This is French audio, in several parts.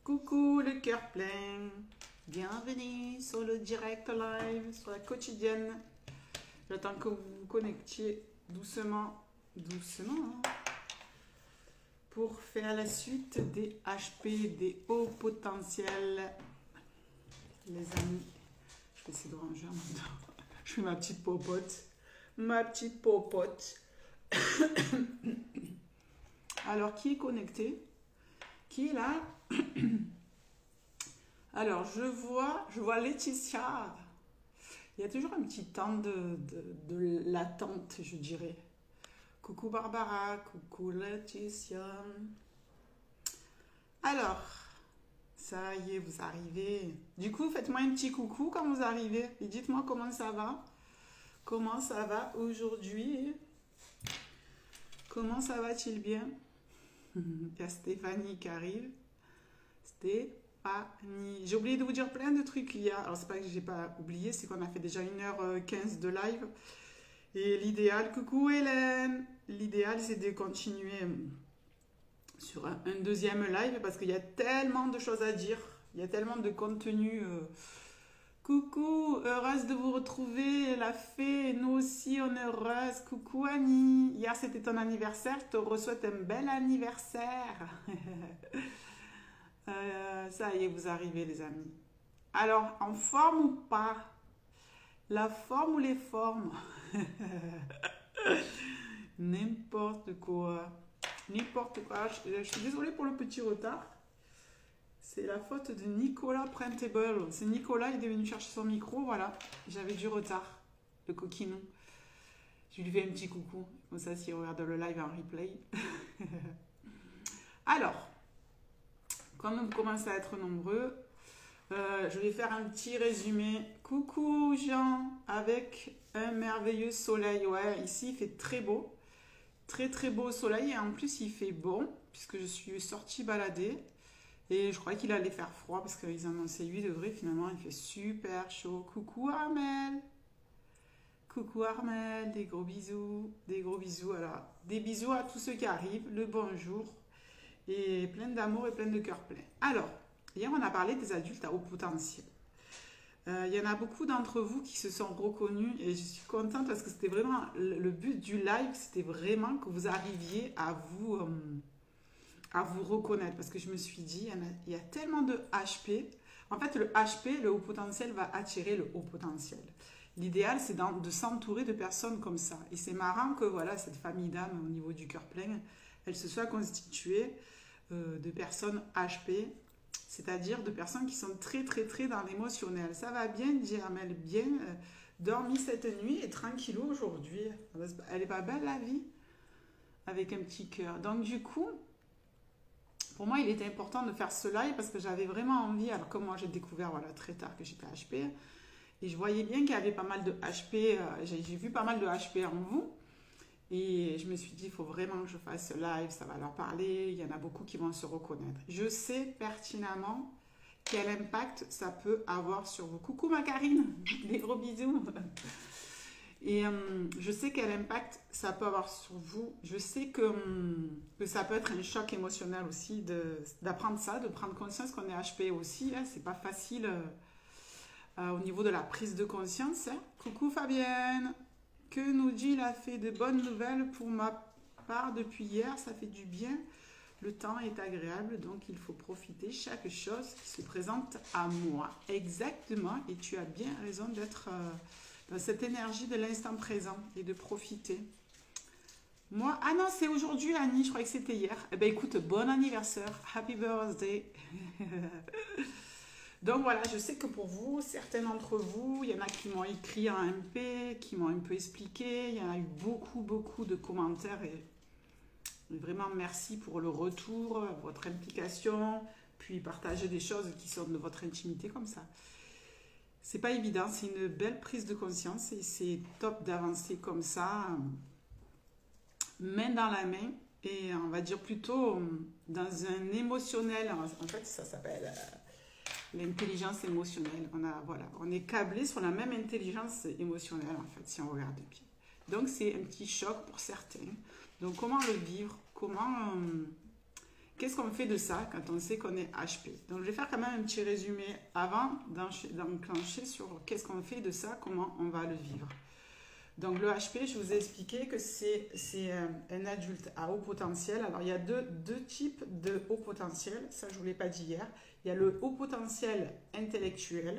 Coucou le cœur plein, bienvenue sur le direct live, sur la quotidienne. J'attends que vous vous connectiez doucement, doucement, pour faire la suite des HP, des hauts potentiels. Les amis, je vais essayer de ranger en même temps. Je fais ma petite popote, ma petite popote. Alors, qui est connecté? Qui est là? Alors, je vois Laetitia. Il y a toujours un petit temps de l'attente, je dirais. Coucou Barbara, coucou Laetitia. Alors, ça y est, vous arrivez. Du coup, faites-moi un petit coucou quand vous arrivez. Et dites-moi comment ça va. Comment ça va aujourd'hui? Comment ça va-t-il bien? Il y a Stéphanie qui arrive. Stéphanie. J'ai oublié de vous dire plein de trucs hier. Alors, c'est pas que j'ai pas oublié, c'est qu'on a fait déjà 1h15 de live. Et l'idéal, coucou Hélène, l'idéal c'est de continuer sur un deuxième live parce qu'il y a tellement de choses à dire. Il y a tellement de contenu. Coucou, heureuse de vous retrouver, la fée, nous aussi on est heureuse. Coucou Annie, hier c'était ton anniversaire, je te souhaite un bel anniversaire. Ça y est, vous arrivez les amis. Alors, en forme ou pas? La forme ou les formes? N'importe quoi. N'importe quoi. Je suis désolée pour le petit retard. C'est la faute de Nicolas Printable. C'est Nicolas, il est venu chercher son micro, voilà. J'avais du retard, le coquinou. Je lui fais un petit coucou. Comme ça, s'il regarde le live en replay. Alors, comme vous commencez à être nombreux, je vais faire un petit résumé. Coucou Jean, avec un merveilleux soleil. Ouais, ici, il fait très beau. Très, très beau soleil. Et en plus, il fait bon, puisque je suis sortie balader. Et je croyais qu'il allait faire froid parce qu'ils annonçaient 8 degrés. Finalement, il fait super chaud. Coucou Armel. Coucou Armel. Des gros bisous. Des gros bisous. Alors, des bisous à tous ceux qui arrivent. Le bonjour. Et plein d'amour et plein de cœur plein. Alors, hier, on a parlé des adultes à haut potentiel. Il y en a beaucoup d'entre vous qui se sont reconnus. Et je suis contente parce que c'était vraiment... Le but du live, c'était vraiment que vous arriviez à vous reconnaître, parce que je me suis dit, il y a tellement de HP. En fait, le HP, le haut potentiel, va attirer le haut potentiel. L'idéal, c'est de s'entourer de personnes comme ça. Et c'est marrant que voilà, cette famille d'âmes au niveau du cœur plein, elle se soit constituée de personnes HP, c'est-à-dire de personnes qui sont très, très, très dans l'émotionnel. Ça va bien, dit Amel, bien dormi cette nuit et tranquillou aujourd'hui. Elle est pas belle, la vie? Avec un petit cœur. Donc, du coup... Pour moi, il était important de faire ce live parce que j'avais vraiment envie, alors comme moi j'ai découvert voilà, très tard que j'étais HP, et je voyais bien qu'il y avait pas mal de HP, j'ai vu pas mal de HP en vous, et je me suis dit, il faut vraiment que je fasse ce live, ça va leur parler, il y en a beaucoup qui vont se reconnaître. Je sais pertinemment quel impact ça peut avoir sur vous. Coucou ma Karine, des gros bisous. Et je sais quel impact ça peut avoir sur vous. Je sais que ça peut être un choc émotionnel aussi d'apprendre ça, de prendre conscience qu'on est HP aussi. Hein. C'est pas facile au niveau de la prise de conscience. Hein. Coucou Fabienne, que nous dit la fée? De bonnes nouvelles pour ma part depuis hier, ça fait du bien. Le temps est agréable, donc il faut profiter chaque chose qui se présente à moi. Exactement, et tu as bien raison d'être... dans cette énergie de l'instant présent et de profiter. Moi, ah non, c'est aujourd'hui Annie, je croyais que c'était hier. Eh bien écoute, bon anniversaire, happy birthday. Donc voilà, je sais que pour vous, certains d'entre vous, il y en a qui m'ont écrit en MP, qui m'ont un peu expliqué, il y en a eu beaucoup, beaucoup de commentaires et vraiment merci pour le retour, votre implication, puis partager des choses qui sont de votre intimité comme ça. C'est pas évident, c'est une belle prise de conscience et c'est top d'avancer comme ça, main dans la main et on va dire plutôt dans un émotionnel. En fait, ça s'appelle l'intelligence émotionnelle. On est câblé sur la même intelligence émotionnelle en fait, si on regarde bien. Donc c'est un petit choc pour certains. Donc comment le vivre? qu'est-ce qu'on fait de ça quand on sait qu'on est HP? Donc, je vais faire quand même un petit résumé avant d'enclencher sur qu'est-ce qu'on fait de ça, comment on va le vivre. Donc, le HP, je vous ai expliqué que c'est un adulte à haut potentiel. Alors, il y a deux types de haut potentiel. Ça, je ne vous l'ai pas dit hier. Il y a le haut potentiel intellectuel,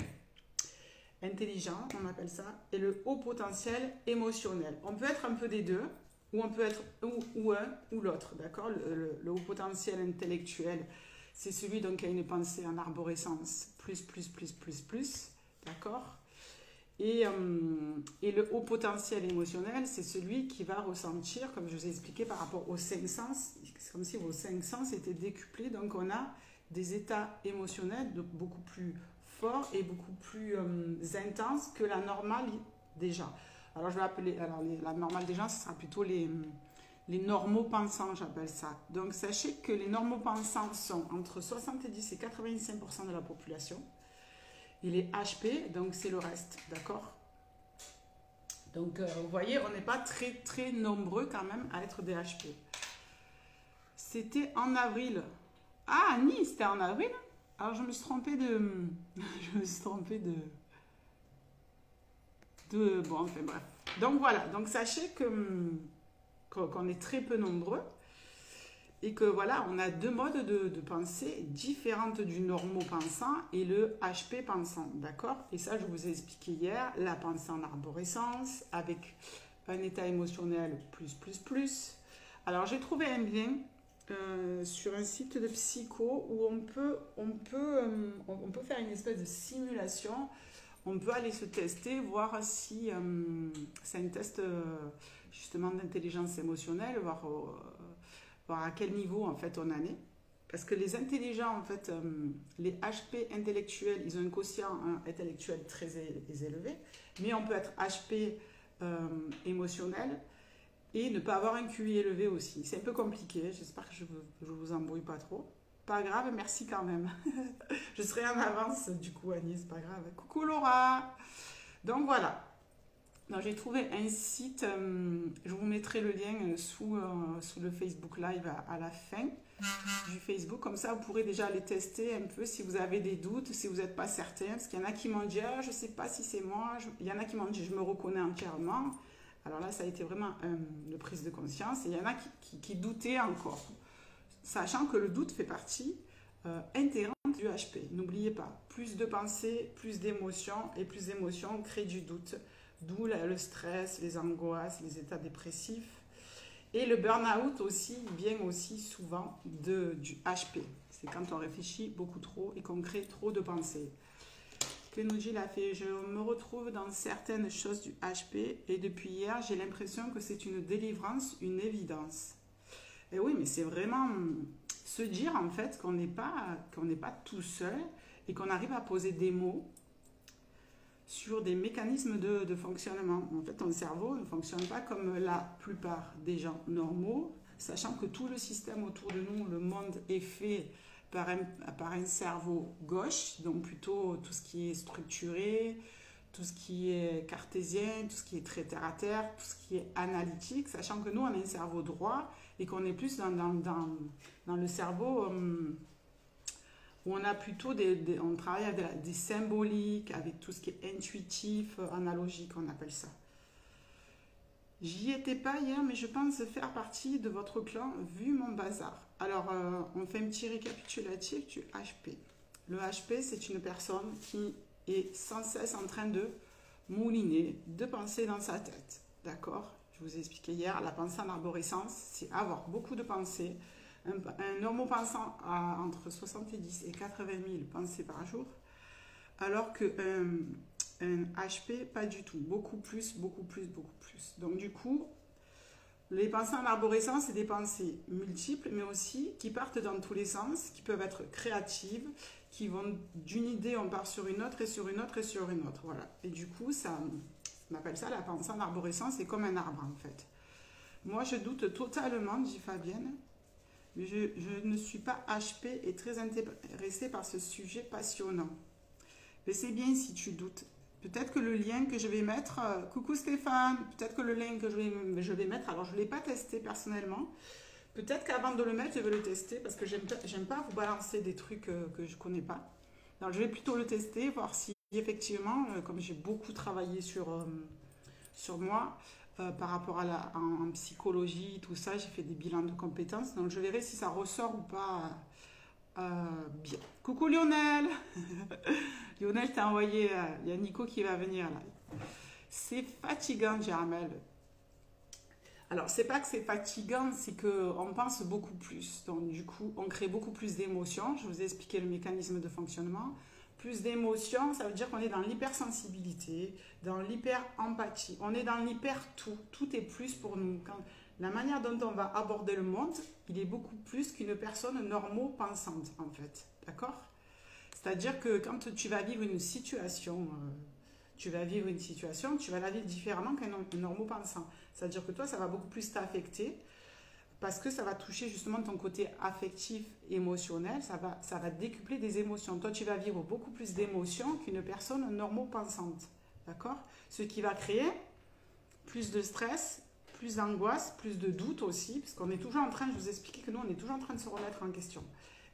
intelligent, on appelle ça, et le haut potentiel émotionnel. On peut être un peu des deux. Ou on peut être ou un ou l'autre, d'accord? Le haut potentiel intellectuel, c'est celui donc qui a une pensée en arborescence, plus, d'accord? Et le haut potentiel émotionnel, c'est celui qui va ressentir, comme je vous ai expliqué par rapport aux 5 sens, c'est comme si vos 5 sens étaient décuplés, donc on a des états émotionnels beaucoup plus forts et beaucoup plus intenses que la normale déjà. Alors, je vais appeler, la normale des gens, ce sera plutôt les normaux pensants, j'appelle ça. Donc, sachez que les normaux pensants sont entre 70 et 85% de la population. Et les HP, donc c'est le reste, d'accord? Donc, vous voyez, on n'est pas très nombreux quand même à être des HP. C'était en avril. Ah, Nice, c'était en avril? Alors, je me suis trompée de... je me suis trompée de... Bon, enfin bref. Donc voilà, donc sachez qu'on est très peu nombreux et que voilà, on a deux modes de pensée différentes du normaux pensant et le HP pensant, d'accord? Et ça, je vous ai expliqué hier, la pensée en arborescence avec un état émotionnel plus. Alors, j'ai trouvé un lien sur un site de psycho où on peut faire une espèce de simulation. On peut aller se tester, voir si c'est un test justement d'intelligence émotionnelle, voir à quel niveau en fait on en est. Parce que les intelligents, en fait, les HP intellectuels, ils ont un quotient intellectuel très élevé, mais on peut être HP émotionnel et ne pas avoir un QI élevé aussi. C'est un peu compliqué, j'espère que je ne vous embrouille pas trop. Pas grave, merci quand même. Je serai en avance du coup, Annie, c'est pas grave. Coucou Laura. Donc voilà. J'ai trouvé un site, je vous mettrai le lien sous le Facebook Live à la fin du Facebook. Comme ça, vous pourrez déjà aller tester un peu si vous avez des doutes, si vous n'êtes pas certain. Parce qu'il y en a qui m'ont dit, ah, je ne sais pas si c'est moi. Il y en a qui m'ont dit, je me reconnais entièrement. Alors là, ça a été vraiment une prise de conscience. Et il y en a qui doutaient encore. Sachant que le doute fait partie intégrante du HP. N'oubliez pas, plus de pensées, plus d'émotions, et plus d'émotions créent du doute. D'où le stress, les angoisses, les états dépressifs. Et le burn-out aussi vient aussi souvent du HP. C'est quand on réfléchit beaucoup trop et qu'on crée trop de pensées. Que nous dit la fée? Je me retrouve dans certaines choses du HP et depuis hier, j'ai l'impression que c'est une délivrance, une évidence. Et oui, mais c'est vraiment se dire en fait qu'on n'est pas tout seul et qu'on arrive à poser des mots sur des mécanismes de fonctionnement. En fait, ton cerveau ne fonctionne pas comme la plupart des gens normaux, sachant que tout le système autour de nous, le monde est fait par un cerveau gauche, donc plutôt tout ce qui est structuré, tout ce qui est cartésien, tout ce qui est très terre à terre, tout ce qui est analytique, sachant que nous, on a un cerveau droit et qu'on est plus dans le cerveau où on a plutôt on travaille avec des symboliques, avec tout ce qui est intuitif, analogique, on appelle ça. J'y étais pas hier, mais je pense faire partie de votre clan vu mon bazar. Alors, on fait un petit récapitulatif du HP. Le HP, c'est une personne qui est sans cesse en train de mouliner, de penser dans sa tête. D'accord? Je vous ai expliqué hier, la pensée en arborescence, c'est avoir beaucoup de pensées. Un normal pensant a entre 70 et 80 000 pensées par jour, alors qu'un HP, pas du tout. Beaucoup plus. Donc du coup, les pensées en arborescence, c'est des pensées multiples, mais aussi qui partent dans tous les sens, qui peuvent être créatives, qui vont d'une idée, on part sur une autre, et sur une autre, et sur une autre. Voilà. Et du coup, on appelle ça la pensée en arborescence, c'est comme un arbre en fait. Moi, je doute totalement, dit Fabienne. Je ne suis pas HP et très intéressée par ce sujet passionnant. Mais c'est bien si tu doutes. Peut-être que le lien que je vais mettre... coucou Stéphane. Peut-être que le lien que je vais mettre... Alors, je ne l'ai pas testé personnellement. Peut-être qu'avant de le mettre, je vais le tester parce que j'aime pas vous balancer des trucs que je connais pas. Donc, je vais plutôt le tester, voir si effectivement, comme j'ai beaucoup travaillé sur moi, par rapport à en psychologie, tout ça, j'ai fait des bilans de compétences. Donc, je verrai si ça ressort ou pas bien. Coucou Lionel. Lionel, t'as envoyé, il y a Nico qui va venir là. C'est fatigant, Germel. Alors, c'est pas que c'est fatigant, c'est qu'on pense beaucoup plus. Donc, du coup, on crée beaucoup plus d'émotions. Je vous ai expliqué le mécanisme de fonctionnement. Plus d'émotions, ça veut dire qu'on est dans l'hypersensibilité, dans l'hyper-empathie. On est dans l'hyper-tout. Tout est plus pour nous. La manière dont on va aborder le monde, il est beaucoup plus qu'une personne normo-pensante, en fait. D'accord? C'est-à-dire que quand tu vas vivre une situation, tu vas la vivre différemment qu'un normo-pensant. C'est-à-dire que toi, ça va beaucoup plus t'affecter parce que ça va toucher justement ton côté affectif, émotionnel, ça va décupler des émotions. Toi, tu vas vivre beaucoup plus d'émotions qu'une personne normo-pensante. D'accord? Ce qui va créer plus de stress, plus d'angoisse, plus de doute aussi, parce qu'on est toujours en train, je vous expliquais que nous, on est toujours en train de se remettre en question.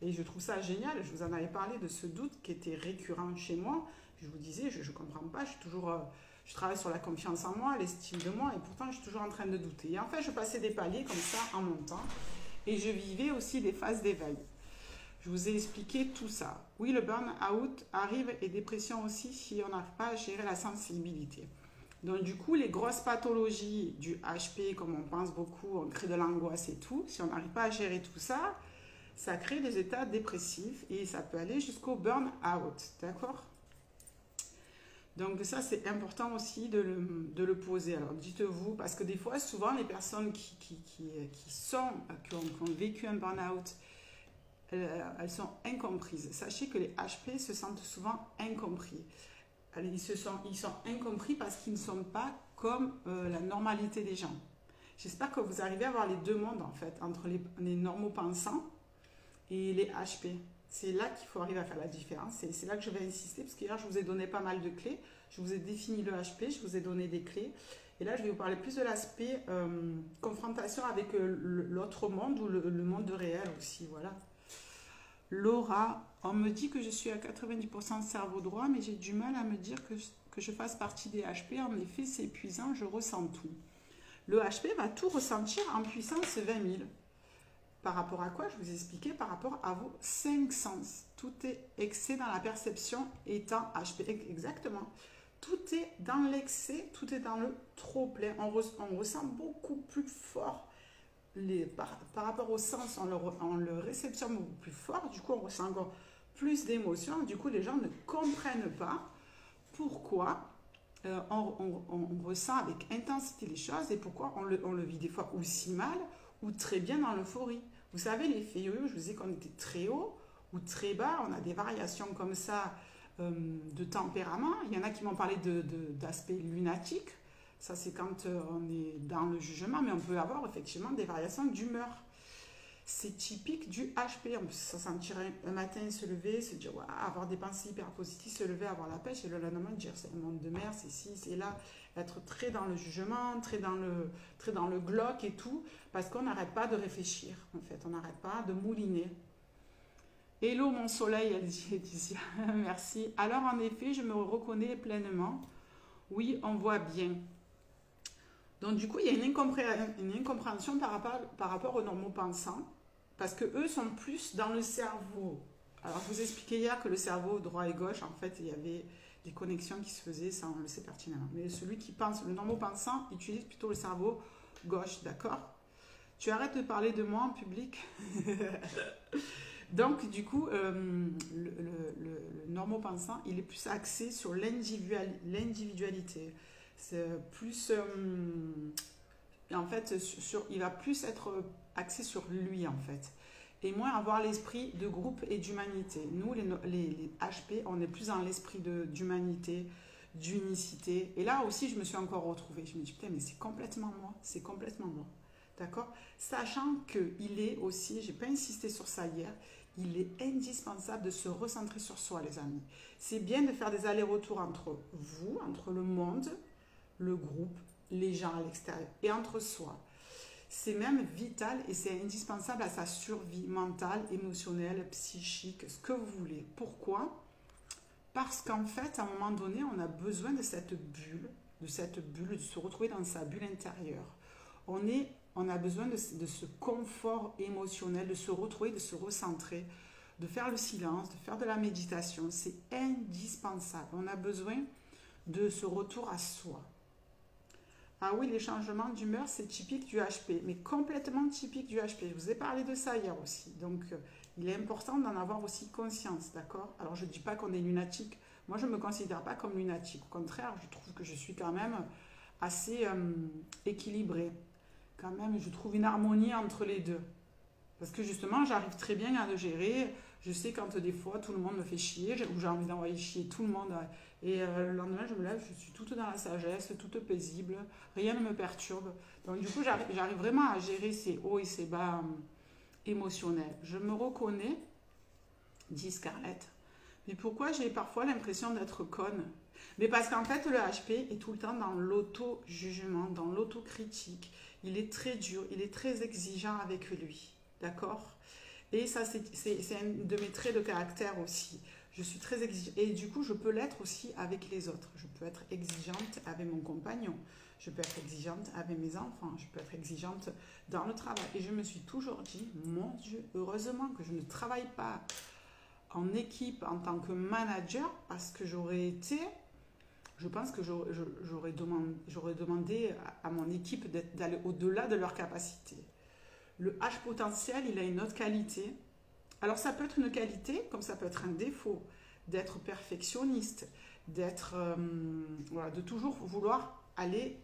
Et je trouve ça génial, je vous en avais parlé de ce doute qui était récurrent chez moi. Je vous disais, je ne comprends pas, je travaille sur la confiance en moi, l'estime de moi, et pourtant je suis toujours en train de douter. Et en fait, je passais des paliers comme ça en montant, et je vivais aussi des phases d'éveil. Je vous ai expliqué tout ça. Oui, le burn-out arrive et dépression aussi si on n'arrive pas à gérer la sensibilité. Donc du coup, les grosses pathologies du HP, comme on pense beaucoup, on crée de l'angoisse et tout, si on n'arrive pas à gérer tout ça, ça crée des états dépressifs et ça peut aller jusqu'au burn-out, d'accord? Donc ça, c'est important aussi de le poser. Alors dites-vous, parce que des fois, souvent, les personnes qui ont vécu un burn-out, elles sont incomprises. Sachez que les HP se sentent souvent incompris. Ils sont incompris parce qu'ils ne sont pas comme la normalité des gens. J'espère que vous arrivez à voir les deux mondes, en fait, entre les normaux pensants et les HP. C'est là qu'il faut arriver à faire la différence. Et c'est là que je vais insister, parce qu'hier, je vous ai donné pas mal de clés. Je vous ai défini le HP, je vous ai donné des clés. Et là, je vais vous parler plus de l'aspect confrontation avec l'autre monde ou le monde réel aussi. Voilà. Laura, on me dit que je suis à 90% cerveau droit, mais j'ai du mal à me dire que je fasse partie des HP. En effet, c'est épuisant, je ressens tout. Le HP va tout ressentir en puissance 20 000. Par rapport à quoi? Je vous ai expliqué, par rapport à vos 5 sens. Tout est excès dans la perception étant HP. Exactement. Tout est dans l'excès, tout est dans le trop plein. On ressent beaucoup plus fort. Par rapport au sens, on le réceptionne beaucoup plus fort. Du coup, on ressent encore plus d'émotions. Du coup, les gens ne comprennent pas pourquoi on ressent avec intensité les choses et pourquoi on le vit des fois aussi mal ou très bien dans l'euphorie. Vous savez, l'effet yo-yo, je vous disais qu'on était très haut ou très bas. On a des variations comme ça de tempérament. Il y en a qui m'ont parlé d'aspect lunatique. Ça, c'est quand on est dans le jugement, mais on peut avoir effectivement des variations d'humeur. C'est typique du HP. On peut se sentir un matin, se lever, se dire, ouais, avoir des pensées hyper positives, se lever, avoir la pêche, et le lendemain, dire, c'est un monde de merde, c'est ci, c'est là. Être très dans le jugement, très dans le glauque et tout, parce qu'on n'arrête pas de réfléchir, en fait. On n'arrête pas de mouliner. Hello, mon soleil, elle dit Laetitia. Merci. Alors, en effet, je me reconnais pleinement. Oui, on voit bien. Donc, du coup, il y a une incompréhension par rapport aux normaux pensants, parce qu'eux sont plus dans le cerveau. Alors, je vous expliquais hier que le cerveau droit et gauche, en fait, il y avait des connexions qui se faisaient, ça on le sait pertinemment. Mais celui qui pense, le normal pensant, utilise plutôt le cerveau gauche, d'accord? Tu arrêtes de parler de moi en public. Donc, du coup, le normal pensant, il est plus axé sur l'individualité. C'est plus... en fait, il va plus être axé sur lui, en fait. Et moins avoir l'esprit de groupe et d'humanité. Nous, les HP, on est plus dans l'esprit d'humanité, d'unicité. Et là aussi, je me suis encore retrouvée. Je me dis, putain, mais c'est complètement moi. C'est complètement moi. D'accord? Sachant qu'il est aussi, j'ai pas insisté sur ça hier, il est indispensable de se recentrer sur soi, les amis. C'est bien de faire des allers-retours entre vous, entre le monde, le groupe, les gens à l'extérieur et entre soi. C'est même vital et c'est indispensable à sa survie mentale, émotionnelle, psychique, ce que vous voulez. Pourquoi? Parce qu'en fait, à un moment donné, on a besoin de cette bulle, de se retrouver dans sa bulle intérieure. On a besoin de ce confort émotionnel, de se retrouver, de se recentrer, de faire le silence, de faire de la méditation. C'est indispensable. On a besoin de ce retour à soi. Ah oui, les changements d'humeur, c'est typique du HP, mais complètement typique du HP. Je vous ai parlé de ça hier aussi. Donc, il est important d'en avoir aussi conscience, d'accord? Alors, je ne dis pas qu'on est lunatique. Moi, je ne me considère pas comme lunatique. Au contraire, je trouve que je suis quand même assez équilibrée. Quand même, je trouve une harmonie entre les deux. Parce que justement, j'arrive très bien à le gérer. Je sais quand des fois, tout le monde me fait chier, ou j'ai envie d'envoyer chier tout le monde. Et le lendemain, je me lève, je suis toute dans la sagesse, toute paisible. Rien ne me perturbe. Donc du coup, j'arrive vraiment à gérer ces hauts et ces bas émotionnels. Je me reconnais, dit Scarlett. Mais pourquoi j'ai parfois l'impression d'être conne? Mais parce qu'en fait, le HP est tout le temps dans l'auto-jugement, dans l'autocritique. Il est très dur, il est très exigeant avec lui. D'accord? Et ça, c'est un de mes traits de caractère aussi. Je suis très exigeante. Et du coup, je peux l'être aussi avec les autres. Je peux être exigeante avec mon compagnon. Je peux être exigeante avec mes enfants. Je peux être exigeante dans le travail. Et je me suis toujours dit, mon Dieu, heureusement que je ne travaille pas en équipe en tant que manager parce que j'aurais été... Je pense que j'aurais demandé à mon équipe d'aller au-delà de leurs capacités. Le H potentiel, il a une autre qualité. Alors, ça peut être une qualité, comme ça peut être un défaut, d'être perfectionniste, voilà, de toujours vouloir aller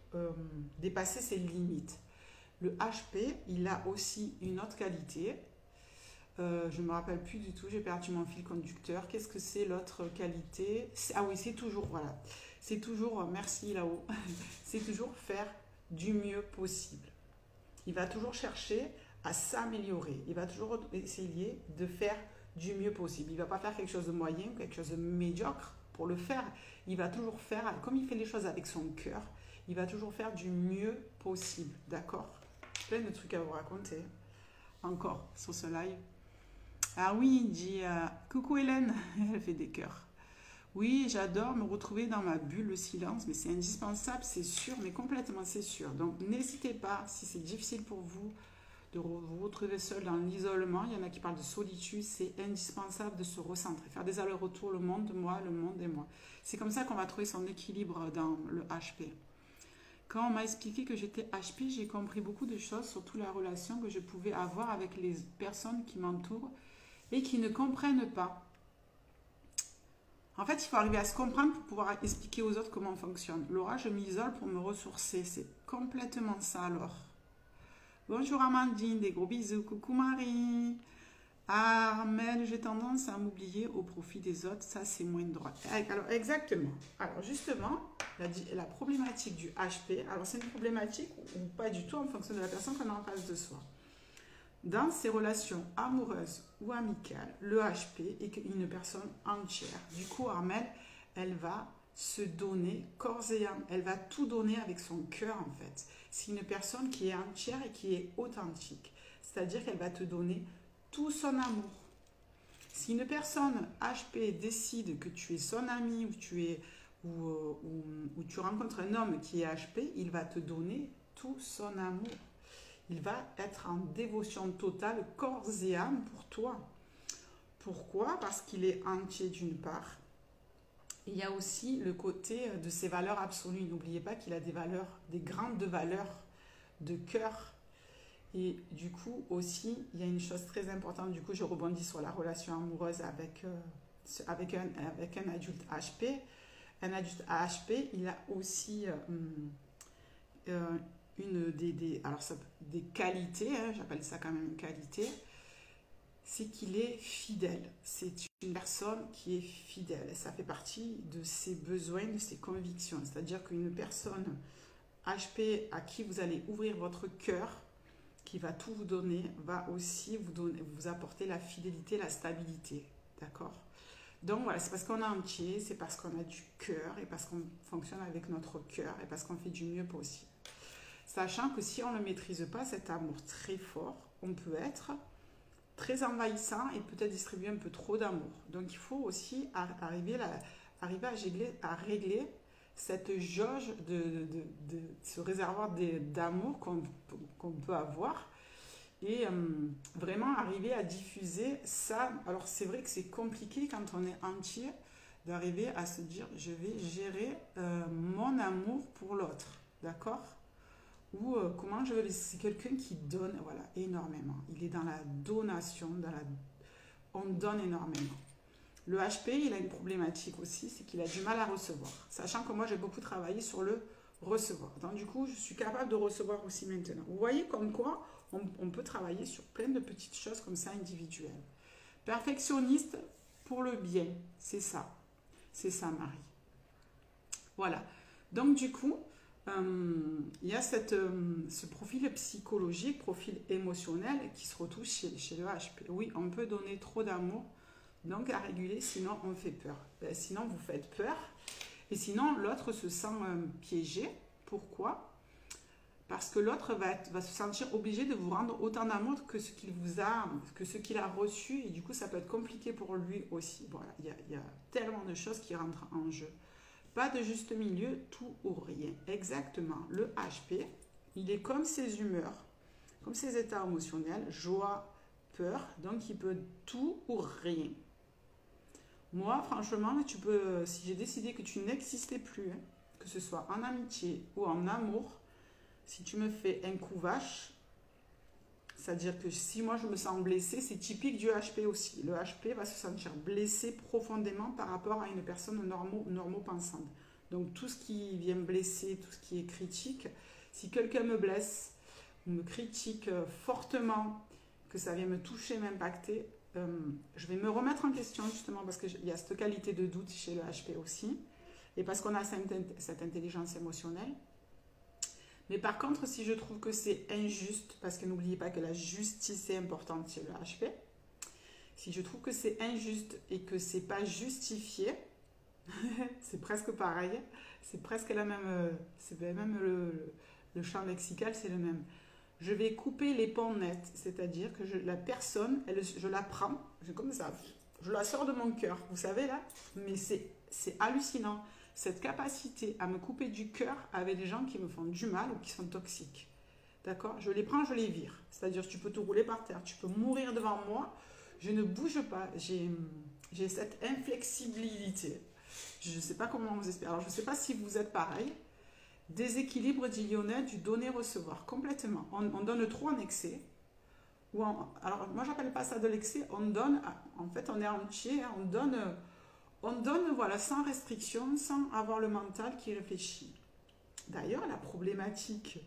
dépasser ses limites. Le HP, il a aussi une autre qualité. Je ne me rappelle plus du tout, j'ai perdu mon fil conducteur. Qu'est-ce que c'est l'autre qualité? Ah oui, c'est toujours, voilà. C'est toujours, merci là-haut, c'est toujours faire du mieux possible. Il va toujours chercher à s'améliorer. Il va toujours essayer de faire du mieux possible. Il ne va pas faire quelque chose de moyen, quelque chose de médiocre pour le faire. Il va toujours faire, comme il fait les choses avec son cœur, il va toujours faire du mieux possible. D'accord? Plein de trucs à vous raconter. Encore sur ce live. Ah oui, dit coucou Hélène, elle fait des cœurs. Oui, j'adore me retrouver dans ma bulle, le silence, mais c'est indispensable, c'est sûr, mais complètement, c'est sûr. Donc, n'hésitez pas, si c'est difficile pour vous de vous retrouver seul dans l'isolement, il y en a qui parlent de solitude, c'est indispensable de se recentrer, faire des allers-retours, le monde de moi, le monde et moi. C'est comme ça qu'on va trouver son équilibre dans le HP. Quand on m'a expliqué que j'étais HP, j'ai compris beaucoup de choses, surtout la relation que je pouvais avoir avec les personnes qui m'entourent et qui ne comprennent pas. En fait, il faut arriver à se comprendre pour pouvoir expliquer aux autres comment on fonctionne. Laura, je m'isole pour me ressourcer. C'est complètement ça alors. Bonjour Amandine, des gros bisous. Coucou Marie. Armel, j'ai tendance à m'oublier au profit des autres. Ça, c'est moins de droite. Alors, exactement. Alors, justement, la problématique du HP, alors c'est une problématique ou pas du tout en fonction de la personne qu'on a en face de soi. Dans ses relations amoureuses ou amicales, le HP est une personne entière. Du coup, Armel, elle va se donner corps et âme. Elle va tout donner avec son cœur, en fait. C'est une personne qui est entière et qui est authentique. C'est-à-dire qu'elle va te donner tout son amour. Si une personne HP décide que tu es son ami ou tu rencontres un homme qui est HP, il va te donner tout son amour. Il va être en dévotion totale, corps et âme pour toi. Pourquoi? Parce qu'il est entier d'une part. Il y a aussi le côté de ses valeurs absolues. N'oubliez pas qu'il a des valeurs, des grandes valeurs de cœur. Et du coup aussi, il y a une chose très importante. Du coup, je rebondis sur la relation amoureuse avec un adulte HP. Un adulte HP, il a aussi... des qualités, hein, j'appelle ça quand même une qualité, c'est qu'il est fidèle. C'est une personne qui est fidèle. Et ça fait partie de ses besoins, de ses convictions. C'est-à-dire qu'une personne HP à qui vous allez ouvrir votre cœur, qui va tout vous donner, va aussi vous apporter la fidélité, la stabilité. D'accord? Donc voilà, c'est parce qu'on est entier, c'est parce qu'on a du cœur et parce qu'on fonctionne avec notre cœur et parce qu'on fait du mieux possible. Sachant que si on ne le maîtrise pas, cet amour très fort, on peut être très envahissant et peut-être distribuer un peu trop d'amour. Donc il faut aussi arriver à régler cette jauge ce réservoir d'amour qu'on peut avoir et vraiment arriver à diffuser ça. Alors c'est vrai que c'est compliqué quand on est entier d'arriver à se dire je vais gérer mon amour pour l'autre, d'accord? Ou comment je vais laisser. C'est quelqu'un qui donne, voilà, énormément. Il est dans la donation, on donne énormément. Le HP, il a une problématique aussi, c'est qu'il a du mal à recevoir. Sachant que moi, j'ai beaucoup travaillé sur le recevoir. Donc, du coup, je suis capable de recevoir aussi maintenant. Vous voyez comme quoi on peut travailler sur plein de petites choses comme ça individuelles. Perfectionniste pour le bien, c'est ça. C'est ça, Marie. Voilà. Donc, du coup, il y a ce profil psychologique, profil émotionnel qui se retrouve chez le HP. Oui, on peut donner trop d'amour, donc à réguler, sinon on fait peur. Sinon, vous faites peur. Et sinon, l'autre se sent piégé. Pourquoi? Parce que l'autre va se sentir obligé de vous rendre autant d'amour que ce qu'il a reçu. Et du coup, ça peut être compliqué pour lui aussi. Voilà, il y a tellement de choses qui rentrent en jeu. Pas de juste milieu, tout ou rien. Exactement. Le HP, il est comme ses humeurs, comme ses états émotionnels, joie, peur. Donc, il peut tout ou rien. Moi, franchement, si j'ai décidé que tu n'existais plus, hein, que ce soit en amitié ou en amour, si tu me fais un coup vache, c'est-à-dire que si moi je me sens blessée, c'est typique du HP aussi. Le HP va se sentir blessé profondément par rapport à une personne normopensante. Donc tout ce qui vient me blesser, tout ce qui est critique, si quelqu'un me blesse, me critique fortement, que ça vient me toucher, m'impacter, je vais me remettre en question justement parce qu'il y a cette qualité de doute chez le HP aussi et parce qu'on a cette intelligence émotionnelle. Mais par contre, si je trouve que c'est injuste, parce que n'oubliez pas que la justice est importante chez le HP, si je trouve que c'est injuste et que c'est pas justifié, c'est presque pareil, c'est presque la même, c'est même le champ lexical, c'est le même. Je vais couper les ponts nets, c'est-à-dire que la personne, je la prends, comme ça, je la sors de mon cœur, vous savez là, mais c'est hallucinant. Cette capacité à me couper du cœur avec des gens qui me font du mal ou qui sont toxiques. D'accord? Je les prends, je les vire. C'est-à-dire, tu peux te rouler par terre, tu peux mourir devant moi, je ne bouge pas. J'ai cette inflexibilité. Je ne sais pas comment vous expliquer. Alors, je ne sais pas si vous êtes pareil. Déséquilibre lyonnais du donner-recevoir, complètement. On donne trop en excès. Alors, moi, j'appelle pas ça de l'excès. On donne, en fait, on est entier, on donne... voilà, sans restriction, sans avoir le mental qui réfléchit. D'ailleurs, la problématique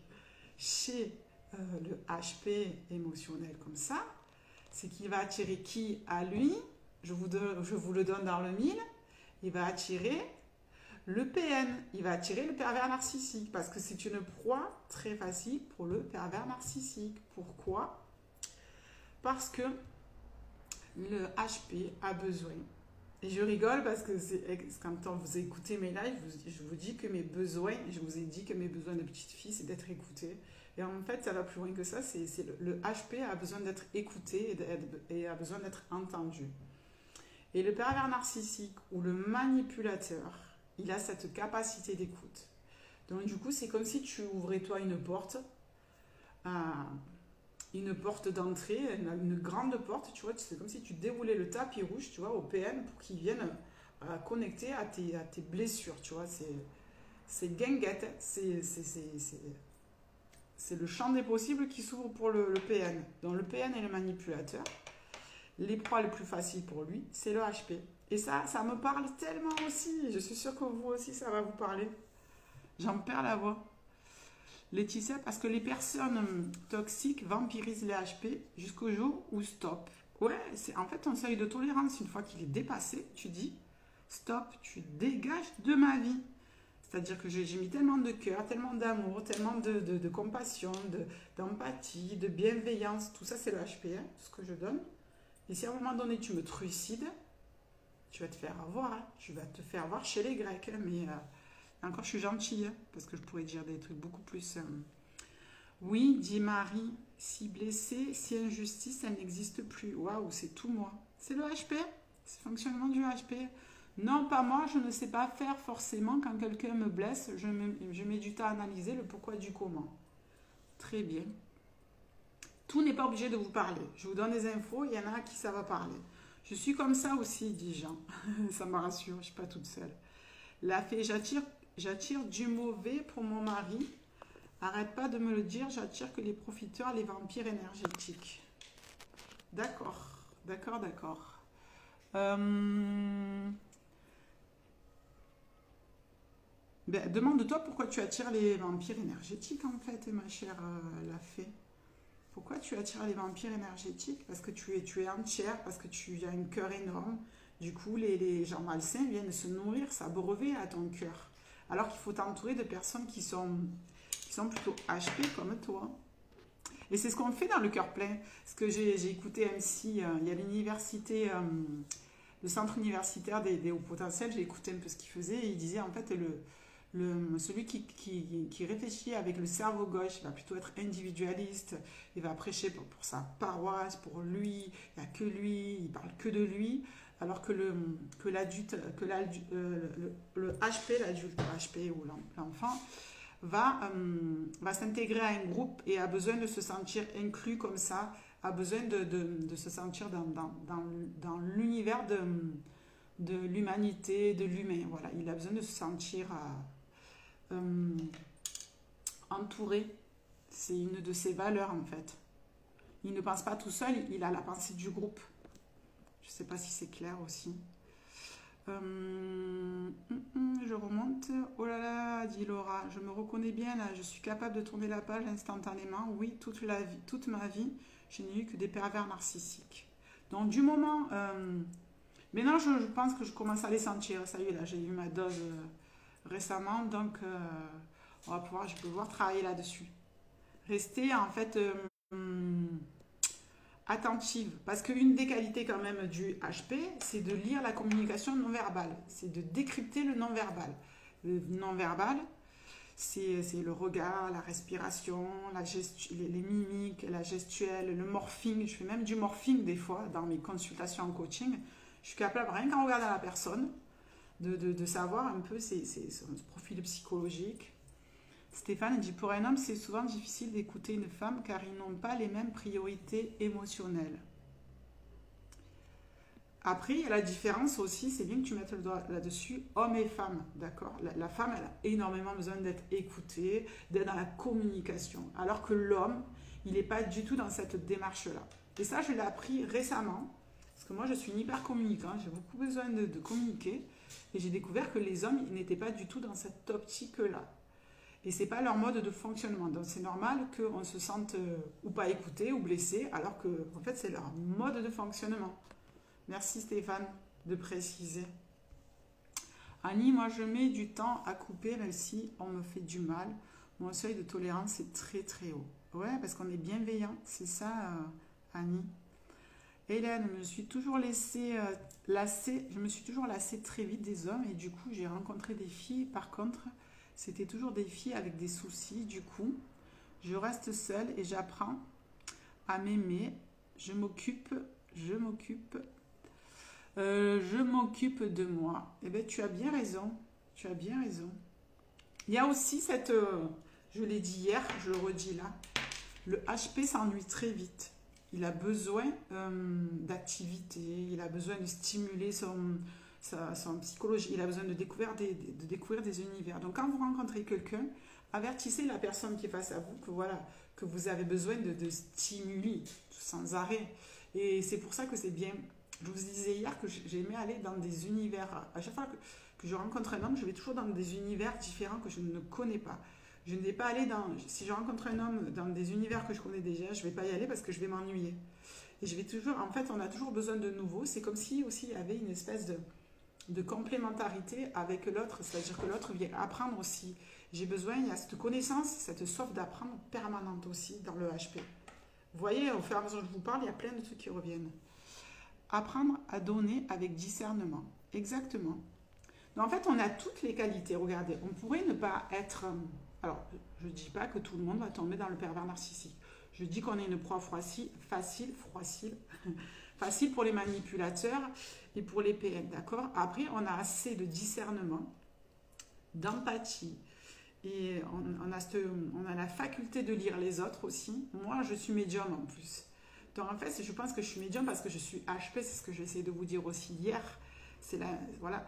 chez le HP émotionnel comme ça, c'est qu'il va attirer qui à lui? Je vous le donne dans le mille. Il va attirer le PN. Il va attirer le pervers narcissique parce que c'est une proie très facile pour le pervers narcissique. Pourquoi? Parce que le HP a besoin. Et je rigole parce que quand vous écoutez mes lives, je vous dis que mes besoins, je vous ai dit que mes besoins de petite fille, c'est d'être écoutée. Et en fait, ça va plus loin que ça. Le HP a besoin d'être écouté et a besoin d'être entendu. Et le pervers narcissique ou le manipulateur, il a cette capacité d'écoute. Donc du coup, c'est comme si tu ouvrais toi une porte d'entrée, une grande porte, tu vois, c'est comme si tu déroulais le tapis rouge, tu vois, au PN pour qu'ils viennent connecter à tes blessures, tu vois, c'est guinguette, c'est le champ des possibles qui s'ouvre pour le PN. Donc le PN est le manipulateur, les proies les plus faciles pour lui, c'est le HP. Et ça me parle tellement aussi, je suis sûre que vous aussi, ça va vous parler. J'en perds la voix. Laetitia, parce que les personnes toxiques vampirisent les HP jusqu'au jour où stop. Ouais, c'est en fait ton seuil de tolérance, une fois qu'il est dépassé, tu dis stop, tu dégages de ma vie. C'est-à-dire que j'ai mis tellement de cœur, tellement d'amour, tellement de compassion, d'empathie, de bienveillance, tout ça c'est le HP, hein, tout ce que je donne. Et si à un moment donné tu me trucides, tu vas te faire avoir, hein, tu vas te faire voir chez les Grecs, hein, mais... encore, je suis gentille, hein, parce que je pourrais dire des trucs beaucoup plus Oui, dit Marie, si blessée, si injustice, elle n'existe plus. Waouh, c'est tout moi. C'est le HP, c'est le fonctionnement du HP. Non, pas moi, je ne sais pas faire forcément. Quand quelqu'un me blesse, je mets du temps à analyser le pourquoi du comment. Très bien. Tout n'est pas obligé de vous parler. Je vous donne des infos, il y en a à qui ça va parler. Je suis comme ça aussi, dit Jean. Ça me rassure, je ne suis pas toute seule. La fée, j'attire du mauvais pour mon mari. Arrête pas de me le dire, j'attire que les profiteurs, les vampires énergétiques. D'accord, d'accord, d'accord. Ben, demande-toi pourquoi tu attires les vampires énergétiques, en fait, ma chère la fée. Pourquoi tu attires les vampires énergétiques? Parce que tu es entière, parce que tu as un cœur énorme. Du coup, les gens malsains viennent se nourrir, s'abreuver à ton cœur. Alors qu'il faut t'entourer de personnes qui sont plutôt HP comme toi. Et c'est ce qu'on fait dans le cœur plein. Parce que j'ai écouté MC, il y a l'université, le centre universitaire des hauts potentiels, j'ai écouté un peu ce qu'il faisait et il disait en fait celui qui réfléchit avec le cerveau gauche, il va plutôt être individualiste, il va prêcher pour sa paroisse, pour lui, il n'y a que lui, il parle que de lui, alors que le HP, l'adulte HP ou l'enfant, va s'intégrer à un groupe et a besoin de se sentir inclus comme ça, a besoin de se sentir dans l'univers de l'humanité, de l'humain. Voilà, il a besoin de se sentir entouré. C'est une de ses valeurs en fait. Il ne pense pas tout seul, il a la pensée du groupe. Je ne sais pas si c'est clair aussi. Je remonte. Oh là là, dit Laura, je me reconnais bien là, je suis capable de tourner la page instantanément. Oui, toute ma vie, je n'ai eu que des pervers narcissiques. Donc du moment... maintenant, je pense que je commence à les sentir. Ça y est, là, j'ai eu ma dose récemment, donc je vais pouvoir travailler là-dessus. Rester en fait attentive, parce qu'une des qualités quand même du HP, c'est de lire la communication non verbale, c'est de décrypter le non verbal. Le non verbal, c'est le regard, la respiration, les mimiques, la gestuelle, le morphing. Je fais même du morphing des fois dans mes consultations en coaching. Je suis capable, rien qu'en regardant la personne, de savoir un peu son profil psychologique. Stéphane dit, pour un homme, c'est souvent difficile d'écouter une femme car ils n'ont pas les mêmes priorités émotionnelles. Après, il y a la différence aussi, c'est bien que tu mettes le doigt là-dessus, homme et femme, d'accord? La femme, elle a énormément besoin d'être écoutée, d'être dans la communication, alors que l'homme, il n'est pas du tout dans cette démarche-là. Et ça, je l'ai appris récemment, parce que moi, je suis une hyper communicant, j'ai beaucoup besoin de communiquer, et j'ai découvert que les hommes, ils n'étaient pas du tout dans cette optique-là. Et ce n'est pas leur mode de fonctionnement. Donc c'est normal qu'on se sente ou pas écouté ou blessé, alors que en fait c'est leur mode de fonctionnement. Merci Stéphane de préciser. Annie, moi je mets du temps à couper même si on me fait du mal. Mon seuil de tolérance est très très haut. Ouais, parce qu'on est bienveillant, c'est ça Annie. Hélène, je me suis toujours lassée très vite des hommes et du coup j'ai rencontré des filles par contre. C'était toujours des filles avec des soucis. Du coup, je reste seule et j'apprends à m'aimer. Je m'occupe de moi. Eh bien, tu as bien raison. Tu as bien raison. Il y a aussi cette... je l'ai dit hier, je le redis là. Le HP s'ennuie très vite. Il a besoin d'activité. Il a besoin de stimuler son psychologie, il a besoin de découvrir des univers. Donc quand vous rencontrez quelqu'un, avertissez la personne qui est face à vous que vous avez besoin de stimuli sans arrêt. Et c'est pour ça que c'est bien. Je vous disais hier que j'aimais aller dans des univers. À chaque fois que je rencontre un homme, je vais toujours dans des univers différents que je ne connais pas. Je ne vais pas aller si je rencontre un homme dans des univers que je connais déjà, je ne vais pas y aller parce que je vais m'ennuyer. Et je vais toujours, en fait, on a toujours besoin de nouveau. C'est comme si aussi il y avait une espèce de complémentarité avec l'autre, c'est-à-dire que l'autre vient apprendre aussi. J'ai besoin, il y a cette connaissance, cette soif d'apprendre permanente aussi dans le HP. Vous voyez, au fur et à mesure que je vous parle, il y a plein de trucs qui reviennent. Apprendre à donner avec discernement. Exactement. Donc, en fait, on a toutes les qualités. Regardez, on pourrait ne pas être... Alors, je ne dis pas que tout le monde va tomber dans le pervers narcissique. Je dis qu'on est une proie facile pour les manipulateurs et pour les PN, d'accord? Après, on a assez de discernement, d'empathie, et on a la faculté de lire les autres aussi. Moi, je suis médium en plus. Donc, en fait, je pense que je suis médium parce que je suis HP, c'est ce que j'ai essayé de vous dire aussi hier. Voilà.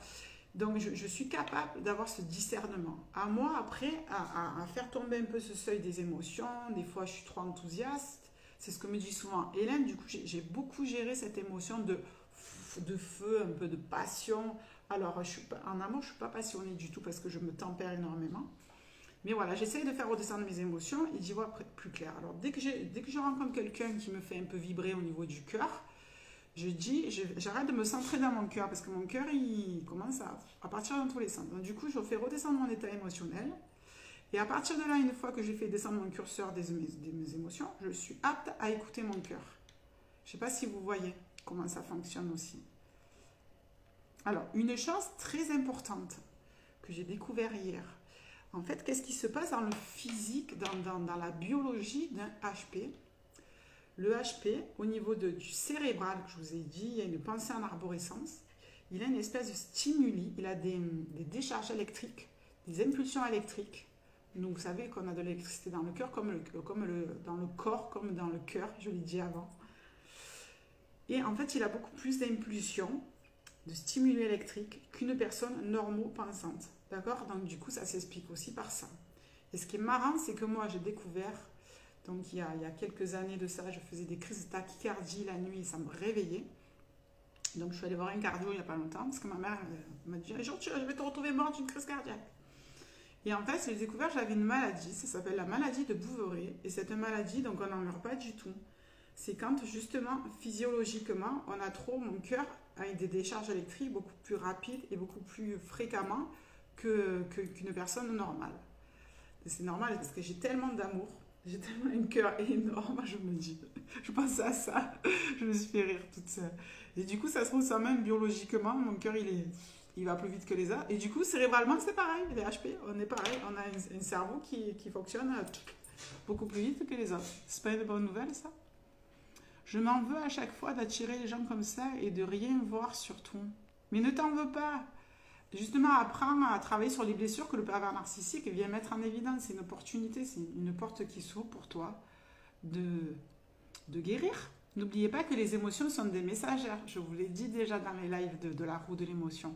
Donc, je suis capable d'avoir ce discernement. À moi, après, à faire tomber un peu ce seuil des émotions. Des fois, je suis trop enthousiaste. C'est ce que me dit souvent Hélène. Du coup, j'ai beaucoup géré cette émotion de feu, un peu de passion. Alors, en amour, je ne suis pas passionnée du tout parce que je me tempère énormément. Mais voilà, j'essaye de faire redescendre mes émotions et d'y voir plus clair. Alors, dès que je rencontre quelqu'un qui me fait un peu vibrer au niveau du cœur, j'arrête de me centrer dans mon cœur parce que mon cœur, il commence à partir dans tous les sens. Donc, du coup, je fais redescendre mon état émotionnel. Et à partir de là, une fois que j'ai fait descendre mon curseur mes émotions, je suis apte à écouter mon cœur. Je ne sais pas si vous voyez comment ça fonctionne aussi. Alors, une chose très importante que j'ai découvert hier. En fait, qu'est-ce qui se passe dans le physique, dans la biologie d'un HP? Le HP, au niveau du cérébral, que je vous ai dit, il y a une pensée en arborescence. Il a une espèce de stimuli, il a des décharges électriques, des impulsions électriques. Donc, vous savez qu'on a de l'électricité dans le cœur, dans le corps, comme dans le cœur, je l'ai dit avant. Et en fait, il a beaucoup plus d'impulsions, de stimuli électriques qu'une personne normo-pensante. D'accord? Donc, du coup, ça s'explique aussi par ça. Et ce qui est marrant, c'est que moi, j'ai découvert, donc il y a quelques années de ça, je faisais des crises de tachycardie la nuit et ça me réveillait. Donc, je suis allée voir un cardio il n'y a pas longtemps parce que ma mère m'a dit un jour, je vais te retrouver morte d'une crise cardiaque. Et en fait, j'ai découvert que j'avais une maladie, ça s'appelle la maladie de Bouveret. Et cette maladie, donc on n'en meurt pas du tout. C'est quand justement, physiologiquement, on a trop, mon cœur a des décharges électriques beaucoup plus rapides et beaucoup plus fréquemment qu'une personne normale. C'est normal parce que j'ai tellement d'amour, j'ai tellement un cœur énorme, je me dis, je pense à ça, je me suis fait rire toute seule. Et du coup, ça se trouve ça même biologiquement, mon cœur il va plus vite que les autres. Et du coup, cérébralement, c'est pareil, les HP, on est pareil, on a un cerveau qui fonctionne beaucoup plus vite que les autres. C'est pas une bonne nouvelle, ça? Je m'en veux à chaque fois d'attirer les gens comme ça et de rien voir surtout. Mais ne t'en veux pas. Justement, apprends à travailler sur les blessures que le pervers narcissique vient mettre en évidence. C'est une opportunité, c'est une porte qui s'ouvre pour toi de guérir. N'oubliez pas que les émotions sont des messagères. Je vous l'ai dit déjà dans les lives de la roue de l'émotion.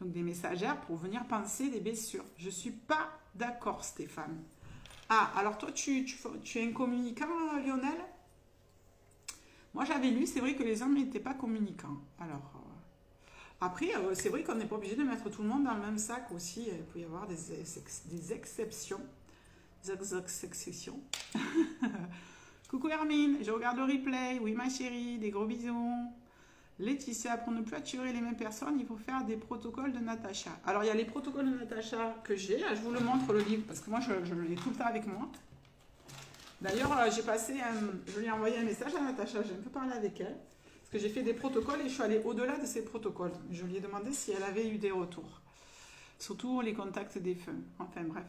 Donc des messagères pour venir penser des blessures. Je ne suis pas d'accord, Stéphane. Ah, alors toi, tu es un communicant, Lionel? Moi, j'avais lu, c'est vrai que les hommes n'étaient pas communicants. Alors, après, c'est vrai qu'on n'est pas obligé de mettre tout le monde dans le même sac aussi. Il peut y avoir des exceptions. Des exceptions. Coucou Hermine, je regarde le replay. Oui, ma chérie, des gros bisous. Laetitia, pour ne plus attirer les mêmes personnes, il faut faire des protocoles de Natacha. Alors, il y a les protocoles de Natacha que j'ai. Je vous le montre, le livre, parce que moi, je l'ai tout le temps avec moi. D'ailleurs, je lui ai envoyé un message à Natacha, j'ai un peu parlé avec elle, parce que j'ai fait des protocoles et je suis allée au-delà de ces protocoles. Je lui ai demandé si elle avait eu des retours, surtout les contacts des feux. Enfin bref.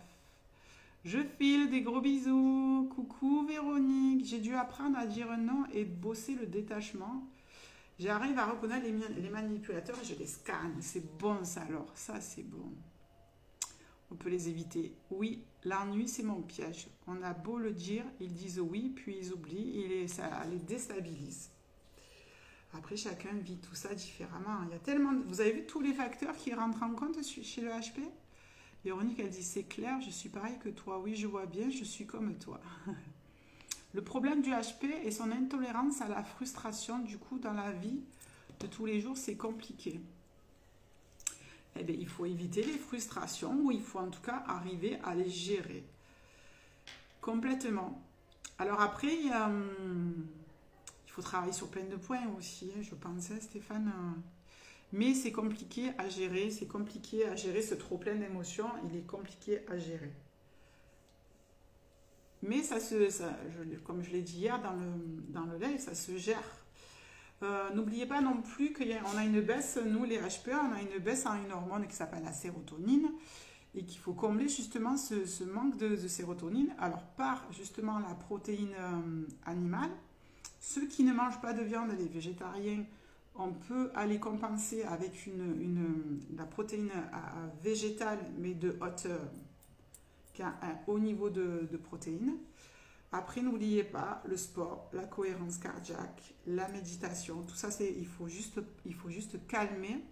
Je file des gros bisous. Coucou Véronique, j'ai dû apprendre à dire non et bosser le détachement. J'arrive à reconnaître les manipulateurs et je les scanne. C'est bon ça alors, ça c'est bon. On peut les éviter. Oui, l'ennui, c'est mon piège. On a beau le dire, ils disent oui, puis ils oublient, et ça les déstabilise. Après, chacun vit tout ça différemment. Il y a tellement... Vous avez vu tous les facteurs qui rentrent en compte chez le HP? Véronique, elle dit, c'est clair, je suis pareil que toi. Oui, je vois bien, je suis comme toi. Le problème du HP est son intolérance à la frustration. Du coup, dans la vie de tous les jours, c'est compliqué. Eh bien, il faut éviter les frustrations ou il faut en tout cas arriver à les gérer complètement. Alors après, il faut travailler sur plein de points aussi, je pensais, Stéphane. Mais c'est compliqué à gérer, ce trop-plein d'émotions, il est compliqué à gérer. Mais comme je l'ai dit hier dans le live, ça se gère. N'oubliez pas non plus qu'on a une baisse, nous les HPE, on a une baisse en une hormone qui s'appelle la sérotonine. et qu'il faut combler justement ce manque de sérotonine. Alors par justement la protéine animale, ceux qui ne mangent pas de viande, les végétariens, on peut aller compenser avec la protéine végétale, mais de haute, qui a un haut niveau de protéines. Après, n'oubliez pas le sport, la cohérence cardiaque, la méditation, tout ça, il faut juste calmer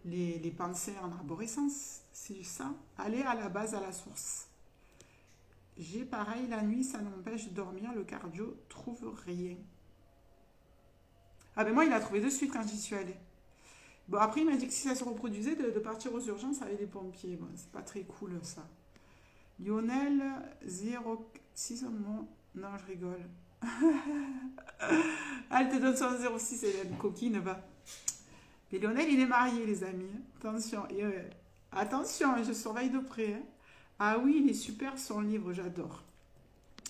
les pensées en arborescence. C'est ça. Aller à la base, à la source. J'ai pareil, la nuit, ça m'empêche de dormir, le cardio trouve rien. Ah ben moi, il a trouvé de suite quand j'y suis allée. Bon, après, il m'a dit que si ça se reproduisait, de partir aux urgences avec les pompiers. Bon, c'est pas très cool, ça. Lionel, 06 mois. Non, je rigole. Elle te donne son 06, Hélène, coquine, va. Mais Lionel, il est marié, les amis. Attention, attention, je surveille de près. Hein. Ah oui, il est super son livre, j'adore.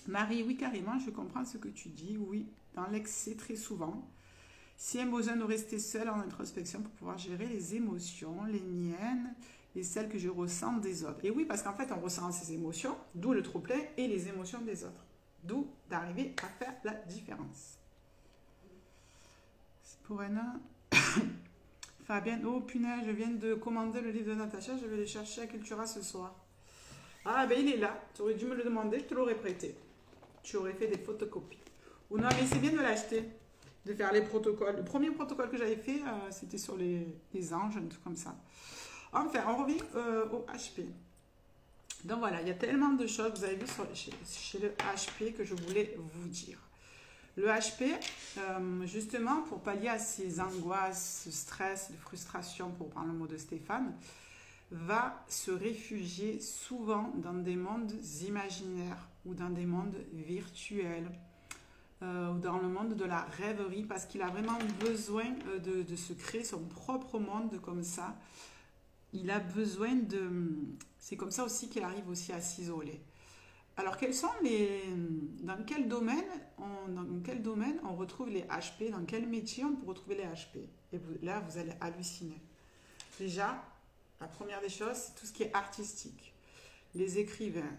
Marie, oui, carrément, je comprends ce que tu dis. Oui, dans l'excès, très souvent. Si un besoin de rester seul en introspection pour pouvoir gérer les émotions, les miennes et celles que je ressens des autres. Et oui, parce qu'en fait, on ressent ces émotions, d'où le trop-plein, et les émotions des autres. D'où d'arriver à faire la différence. C'est pour un... Fabienne, oh punaise, je viens de commander le livre de Natacha, je vais le chercher à Cultura ce soir. Ah ben il est là, tu aurais dû me le demander, je te l'aurais prêté. Tu aurais fait des photocopies. Ou non, mais c'est bien de l'acheter, de faire les protocoles. Le premier protocole que j'avais fait, c'était sur les anges, un truc comme ça. Enfin, on revient au HP. Donc voilà, il y a tellement de choses, vous avez vu chez le HP que je voulais vous dire. Le HP, justement, pour pallier à ces angoisses, ce stress, les frustrations, pour prendre le mot de Stéphane, va se réfugier souvent dans des mondes imaginaires ou dans des mondes virtuels ou dans le monde de la rêverie parce qu'il a vraiment besoin de se créer son propre monde comme ça. Il a besoin de... C'est comme ça aussi qu'il arrive aussi à s'isoler. Alors, dans quel domaine on retrouve les HP? Dans quel métier on peut retrouver les HP? Et là, vous allez halluciner. Déjà, la première des choses, c'est tout ce qui est artistique. Les écrivains,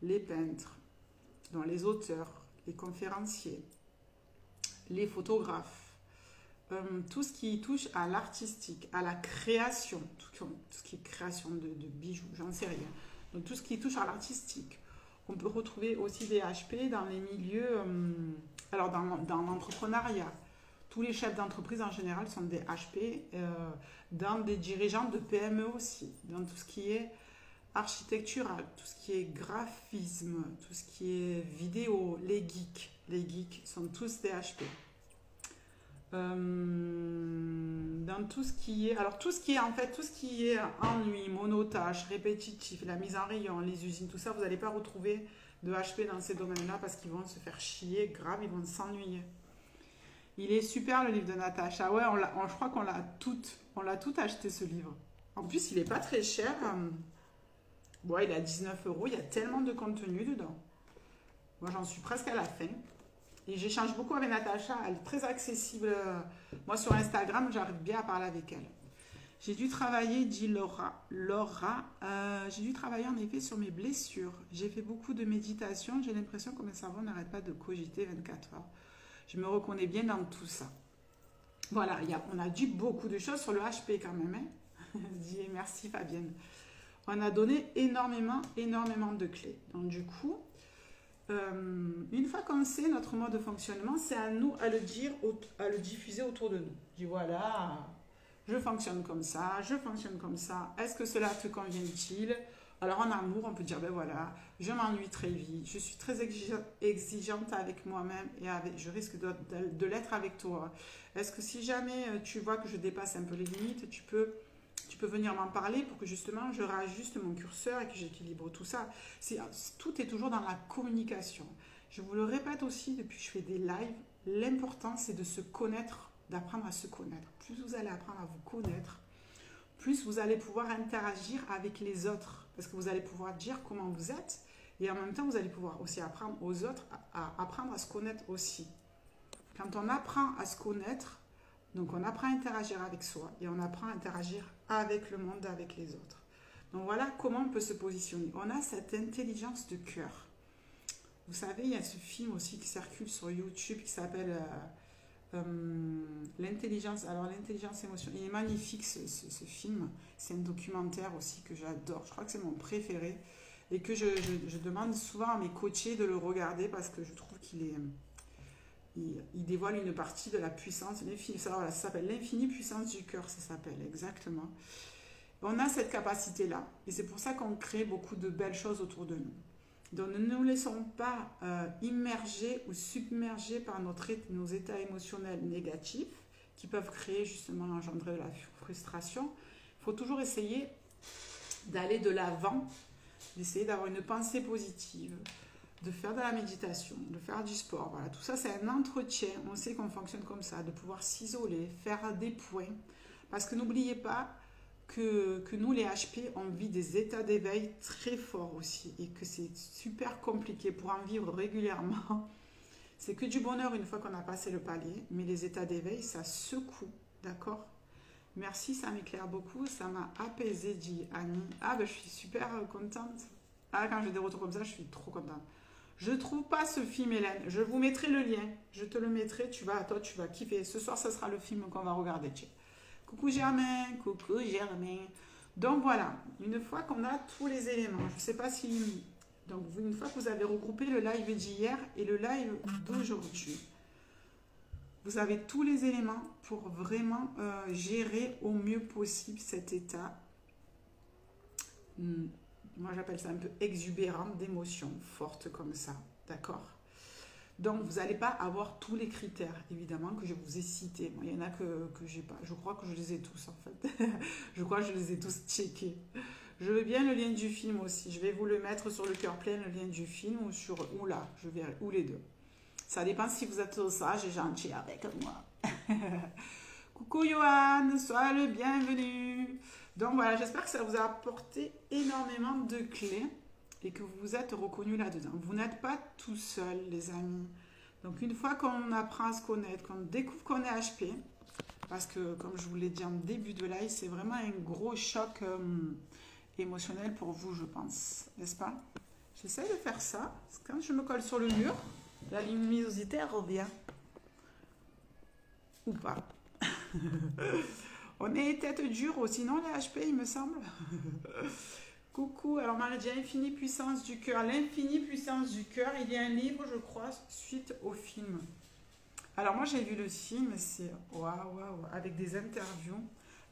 les peintres, donc les auteurs, les conférenciers, les photographes, tout ce qui touche à l'artistique, à la création, tout ce qui est création de bijoux, j'en sais rien. Donc tout ce qui touche à l'artistique. On peut retrouver aussi des HP dans les milieux, alors dans l'entrepreneuriat. Tous les chefs d'entreprise en général sont des HP, dans des dirigeants de PME aussi, dans tout ce qui est architectural, tout ce qui est graphisme, tout ce qui est vidéo, les geeks sont tous des HP. Dans tout ce qui est, alors tout ce qui est ennui, monotâche, répétitif, la mise en rayon, les usines, tout ça, vous n'allez pas retrouver de HP dans ces domaines-là parce qu'ils vont se faire chier, grave, ils vont s'ennuyer. Il est super le livre de Natacha. Ouais, je crois qu'on l'a tout acheté ce livre. En plus, il n'est pas très cher. Ouais, il est à 19 €. Il y a tellement de contenu dedans. Moi, j'en suis presque à la fin. Et j'échange beaucoup avec Natacha. Elle est très accessible. Moi, sur Instagram, j'arrive bien à parler avec elle. J'ai dû travailler, dit Laura. J'ai dû travailler en effet sur mes blessures. J'ai fait beaucoup de méditation. J'ai l'impression que mon cerveau n'arrête pas de cogiter 24 heures. Je me reconnais bien dans tout ça. Voilà, on a dit beaucoup de choses sur le HP quand même. Hein. Merci Fabienne. On a donné énormément de clés. Donc du coup, une fois qu'on sait notre mode de fonctionnement, c'est à nous à le dire, à le diffuser autour de nous. Je dis voilà, je fonctionne comme ça, est-ce que cela te convient-il? Alors en amour, on peut dire ben voilà, je m'ennuie très vite, je suis très exigeante avec moi-même et je risque de l'être avec toi. Est-ce que si jamais tu vois que je dépasse un peu les limites, tu peux venir m'en parler pour que justement je réajuste mon curseur et que j'équilibre tout ça. Tout est toujours dans la communication. Je vous le répète aussi depuis que je fais des lives, l'important c'est de se connaître, d'apprendre à se connaître. Plus vous allez apprendre à vous connaître, plus vous allez pouvoir interagir avec les autres. Parce que vous allez pouvoir dire comment vous êtes et en même temps vous allez pouvoir aussi apprendre aux autres à apprendre à se connaître aussi. Quand on apprend à se connaître, donc on apprend à interagir avec soi et on apprend à interagir avec le monde, avec les autres. Donc voilà comment on peut se positionner. On a cette intelligence de cœur. Vous savez, il y a ce film aussi qui circule sur YouTube qui s'appelle l'intelligence. Alors l'intelligence émotionnelle, il est magnifique ce film. C'est un documentaire aussi que j'adore. Je crois que c'est mon préféré et que je demande souvent à mes coachés de le regarder parce que je trouve qu'il est... Il dévoile une partie de la puissance, ça s'appelle l'infinie puissance du cœur, ça s'appelle exactement. On a cette capacité-là et c'est pour ça qu'on crée beaucoup de belles choses autour de nous. Donc ne nous laissons pas immerger ou submerger par nos états émotionnels négatifs qui peuvent créer justement, engendrer de la frustration. Il faut toujours essayer d'aller de l'avant, d'essayer d'avoir une pensée positive, de faire de la méditation, de faire du sport. Voilà, tout ça, c'est un entretien. On sait qu'on fonctionne comme ça, de pouvoir s'isoler, faire des points. Parce que n'oubliez pas que nous, les HP, on vit des états d'éveil très forts aussi et que c'est super compliqué pour en vivre régulièrement. C'est que du bonheur une fois qu'on a passé le palier, mais les états d'éveil, ça secoue, d'accord? Merci, ça m'éclaire beaucoup, ça m'a apaisé, dit Annie. Ah, ben je suis super contente. Ah, quand j'ai des retours comme ça, je suis trop contente. Je trouve pas ce film, Hélène. Je vous mettrai le lien. Je te le mettrai. Toi, tu vas kiffer. Ce soir, ce sera le film qu'on va regarder. Coucou Germain. Coucou Germain. Donc voilà. Une fois qu'on a tous les éléments, je ne sais pas si... Donc une fois que vous avez regroupé le live d'hier et le live d'aujourd'hui, vous avez tous les éléments pour vraiment gérer au mieux possible cet état. Moi, j'appelle ça un peu exubérant d'émotions fortes comme ça, d'accord? Donc, vous n'allez pas avoir tous les critères, évidemment, que je vous ai cités. Moi, il y en a que j'ai pas. Je crois que je les ai tous, en fait. Je crois que je les ai tous checkés. Je veux bien le lien du film aussi. Je vais vous le mettre sur le cœur plein, le lien du film, ou là, je verrai, ou les deux. Ça dépend si vous êtes sage et gentil avec moi. Coucou Johan, sois le bienvenu. Donc voilà, j'espère que ça vous a apporté énormément de clés et que vous vous êtes reconnus là-dedans. Vous n'êtes pas tout seul, les amis. Donc une fois qu'on apprend à se connaître, qu'on découvre qu'on est HP, parce que comme je vous l'ai dit en début de live, c'est vraiment un gros choc émotionnel pour vous, je pense. N'est-ce pas? J'essaie de faire ça. Quand je me colle sur le mur, la luminosité revient. Ou pas. On est tête dure aussi, non, les HP, il me semble. Coucou, alors Marie-Dit, Infinie puissance du cœur. L'infinie puissance du cœur, il y a un livre, je crois, suite au film. Alors moi, j'ai vu le film, c'est waouh, avec des interviews.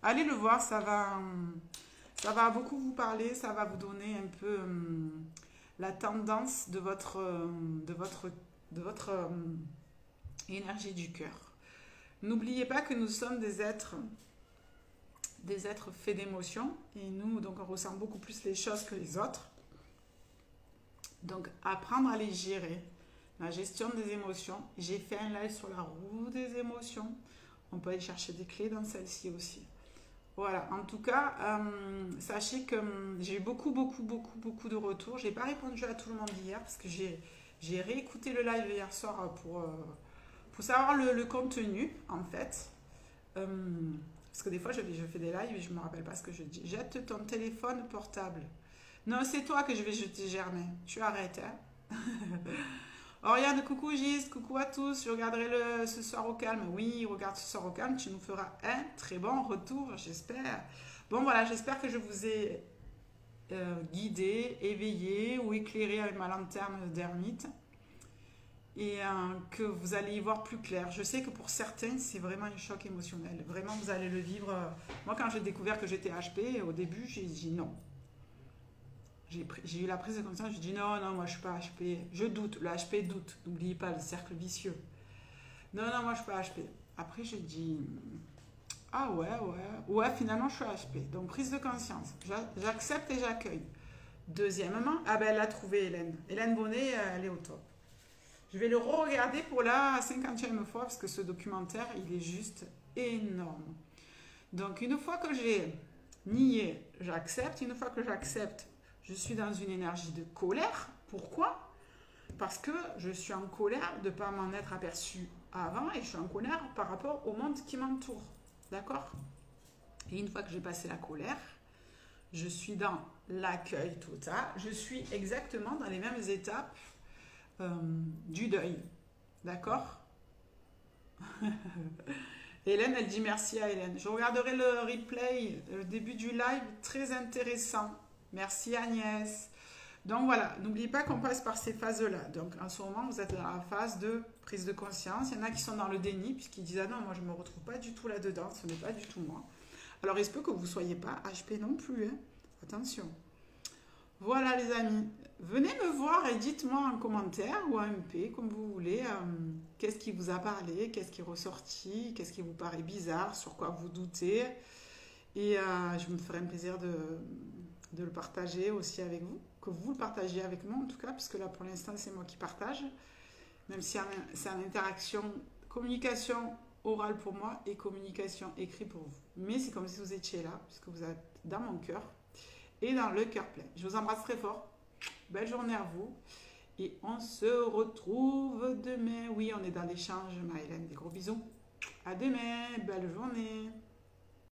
Allez le voir, ça va beaucoup vous parler, ça va vous donner un peu la tendance de votre énergie du cœur. N'oubliez pas que nous sommes des êtres faits d'émotions et nous, donc on ressent beaucoup plus les choses que les autres. Donc apprendre à les gérer, la gestion des émotions. J'ai fait un live sur la roue des émotions. On peut aller chercher des clés dans celle-ci aussi. Voilà, en tout cas, sachez que j'ai eu beaucoup de retours. Je n'ai pas répondu à tout le monde hier parce que j'ai réécouté le live hier soir pour savoir le contenu, en fait. Parce que des fois, je fais des lives et je ne me rappelle pas ce que je dis. Jette ton téléphone portable. Non, c'est toi que je vais jeter, Germain. Tu arrêtes, hein. Oriane, coucou Gis, coucou à tous. Je regarderai ce soir au calme. Oui, regarde ce soir au calme. Tu nous feras un très bon retour, j'espère. Bon, voilà, j'espère que je vous ai guidé, éveillé ou éclairé avec ma lanterne d'ermite. Et que vous allez y voir plus clair. Je sais que pour certains, c'est vraiment un choc émotionnel. Vraiment, vous allez le vivre. Moi, quand j'ai découvert que j'étais HP, au début, j'ai dit non. J'ai eu la prise de conscience, j'ai dit non, moi, je ne suis pas HP. Je doute, le HP doute. N'oubliez pas le cercle vicieux. Non, moi, je ne suis pas HP. Après, j'ai dit, ah ouais, finalement, je suis HP. Donc, prise de conscience. J'accepte et j'accueille. Deuxièmement, elle l'a trouvé, Hélène. Hélène Bonnet, elle est au top. Je vais le re-regarder pour la 50e fois parce que ce documentaire, il est juste énorme. Donc, une fois que j'ai nié, j'accepte. Une fois que j'accepte, je suis dans une énergie de colère. Pourquoi? Parce que je suis en colère de ne pas m'en être aperçue avant et je suis en colère par rapport au monde qui m'entoure. D'accord? Et une fois que j'ai passé la colère, Je suis dans l'accueil total. Je suis exactement dans les mêmes étapes du deuil. D'accord? Hélène, elle dit merci à Hélène. Je regarderai le replay, le début du live, très intéressant. Merci Agnès. Donc voilà, n'oubliez pas qu'on passe par ces phases-là. Donc en ce moment, vous êtes dans la phase de prise de conscience. Il y en a qui sont dans le déni, puisqu'ils disent « Ah non, moi je ne me retrouve pas du tout là-dedans, ce n'est pas du tout moi ». Alors il se peut que vous ne soyez pas HP non plus, hein. Attention. Voilà les amis, venez me voir et dites-moi en commentaire ou en MP, comme vous voulez, qu'est-ce qui vous a parlé, qu'est-ce qui est ressorti, qu'est-ce qui vous paraît bizarre, sur quoi vous doutez. Et je me ferai un plaisir de le partager aussi avec vous, que vous le partagiez avec moi en tout cas, puisque là pour l'instant c'est moi qui partage, même si c'est en interaction, communication orale pour moi et communication écrite pour vous. Mais c'est comme si vous étiez là, puisque vous êtes dans mon cœur et dans le cœur plein. Je vous embrasse très fort. Belle journée à vous. Et on se retrouve demain. Oui, on est dans l'échange, Maëlène. Des gros bisous. À demain. Belle journée.